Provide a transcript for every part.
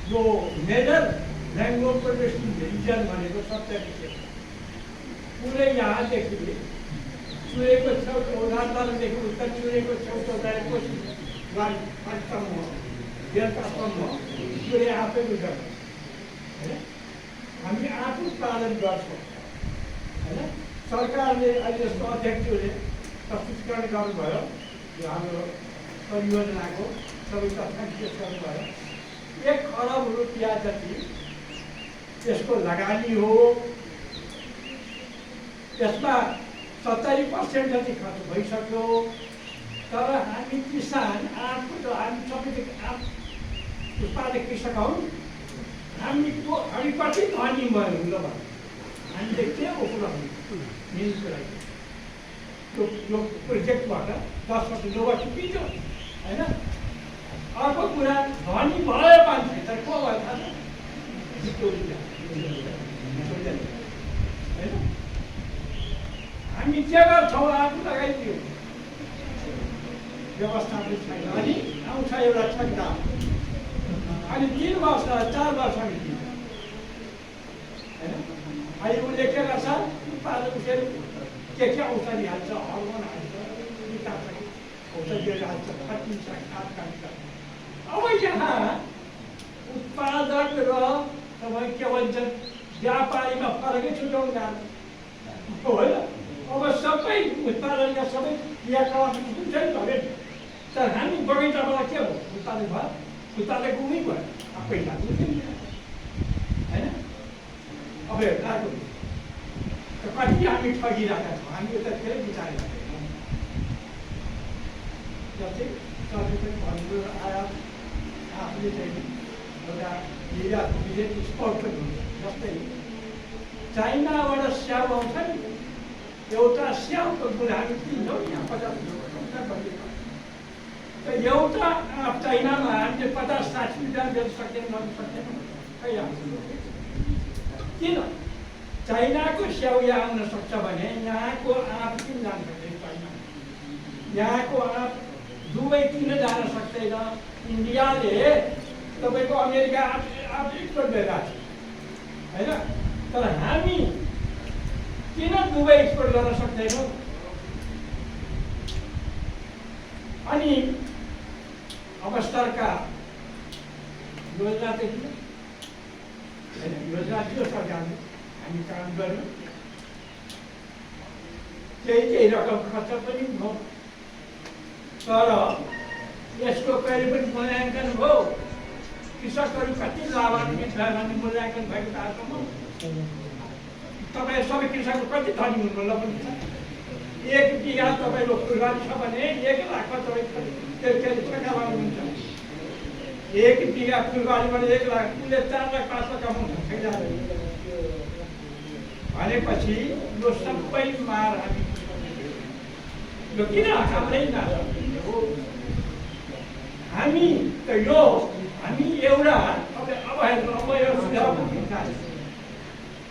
यो major mango production reason भनेको 70 पुरै यहाँदेखि सूर्यको छेउछाउ दार्जिलिङदेखि उत्तर सूर्यको छेउछाउ गएर कोशी वारीसम्म बेलुकासम्म सूर्य आफै उठ्छ होइन। हामी आफू उत्पादन गर्छौँ होइन। सरकारले अहिले जस्तो अध्यक्षले प्रस्तुतीकरण गर्नुभयो यो हाम्रो परियोजनाको सबै तथ्याङ्क पेश गर्नुभयो। 1 खरब रुपियाँ जति यसको लगानी हो। यसमा 70% जति खर्च भइसक्यो। तर हामी किसान आफू हामी सबै उत्पादक कृषक हौँ। हामी कति धनी भयो ल भन्नु। हामीले के उपलब्ध मिल्नुको लागि यो प्रोजेक्टबाट 10 वर्ष लोभा चुकिन्छ होइन। अर्को कुरा धनी भयो मान्छे तर को भयो थाहा छ होइन। हामी के गर्छौँ आफू लगाइदियो व्यवस्थापन छैन। अनि आउँछ एउटा छक्का अनि 3 वर्ष 4 वर्ष होइन। अहिले उसले के गर्छ उत्पादन फेरि के औषधि हाल्छ हर्मोन हाल्छ औषधिहरू हाल्छ फर्किन्छ खाद काट्छ। अब यहाँ उत्पादक र तपाईँ के भन्छ व्यापारीमा फरकै छुट्याउँदा होइन। अब सबै उत्पादनका सबै क्रियाकलाप हुन्छ नि भयो। तर हामी बगैँचाबाट के हो उत्पादक भयो उत्पादक उमै भयो पैसा होइन। अब अर्को कति हामी ठगिरहेका छौँ। हामी त धेरै विचारिरहेका छौँ। जस्तै सरले पनि भन्नु आयात आफूले चाहिँ एउटा निर्यात विदेश एक्सपोर्ट पनि हुन्छ। जस्तै चाइनाबाट स्याउ आउँछ नि एउटा स्याउको गुण हामी किन्छौँ यहाँ 50 त एउटा चाइनामा हामीले 50-60 रुपियाँ बेच्न सक्दैनौँ खै किन चाइनाको स्याउ यहाँ आउन सक्छ भने यहाँको आँप किन जान सक्दैन चाइना। यहाँको आँप दुबई किन जान सक्दैन। इन्डियाले तपाईँको अमेरिका आँप एक्सपोर्ट भइरहेको छ होइन। तर हामी किन दुबई एक्सपोर्ट गर्न सक्दैनौँ। अनि अब सरकार योजना त किन योजना दियो सरकारले हामी काम गर्यौँ। केही रकम खर्च पनि भयो। तर यसको कहिले पनि मूल्याङ्कन भयो कृषकहरू कति लाभान्वित भयो भन्ने मूल्याङ्कन भएको तालसम्म तपाईँ सबै कृषकहरू कति धनी हुनु ल पनि 1 बिघा तपाईँको फुलबारी छ भने 1 लाखमा तपाईँ त्यसले टका लाउनुहुन्छ। 1 बिघा फुलबारीबाट 1 लाख उसले 4 लाख 5 लाख कमाउँछ भनेपछि यो सबै मार हामी यो किन हाम्रै हो। हामी त यो हामी एउटा अब हेर्नु अब यो सुझाव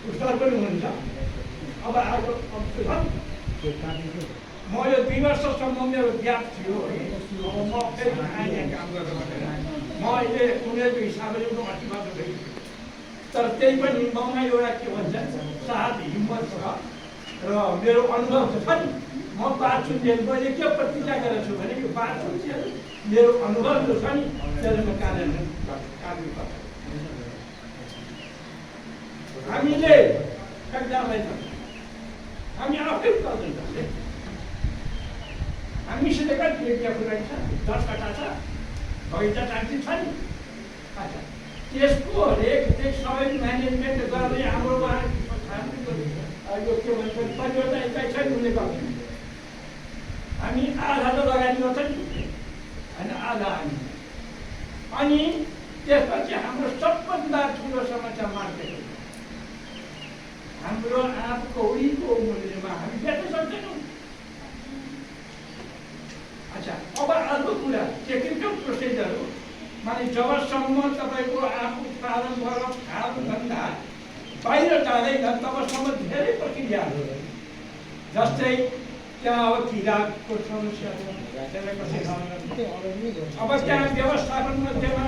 उत्तर पनि हुन्छ। अब अर्को म यो 2 वर्षसम्म मेरो ग्याप थियो। अब म फेरि यहाँ काम गर्दा म अहिले उनीहरूको हिसाबले म अतिबाट गएँ। तर त्यही पनि ममा एउटा के भन्छ साहस हिम्मत छ र मेरो अनुभव छ नि। म बाँच्छु मैले के प्रतिज्ञा गरेको छु भने यो बाँच्छु मेरो अनुभव जो छ नि त्यसले म कार्यान्वयन गर्छु। हामीले हामी आफै उत्पादन गर्छौँ। हामीसित कति एरिया पुऱ्याइ छ 10 कट्ठा छ बगैँचा टाँसी छ नि। अच्छा त्यसको रेखदेख सबै म्यानेजमेन्ट गर्दै हाम्रो यो के भन्छ परियोजना इकाइ छ नि उसले गर्छ। हामी आधा त लगानी गर्छ नि होइन आधा हामी। अनि त्यसपछि हाम्रो सबभन्दा ठुलो समस्या मार्केट हो। हाम्रो आँप कौडीको मूल्यमा हामी बेच्न सक्दैनौँ। अच्छा अब अर्को कुरा टेक्निकल प्रोसिजर हो। माने जबसम्म तपाईँको आँप उत्पादन गरेर खानुभन्दा बाहिर जाँदैन तबसम्म धेरै प्रक्रियाहरू जस्तै त्यहाँ अब किराको समस्या छ त्यसलाई कसरी अब त्यहाँ व्यवस्थापन मध्येमा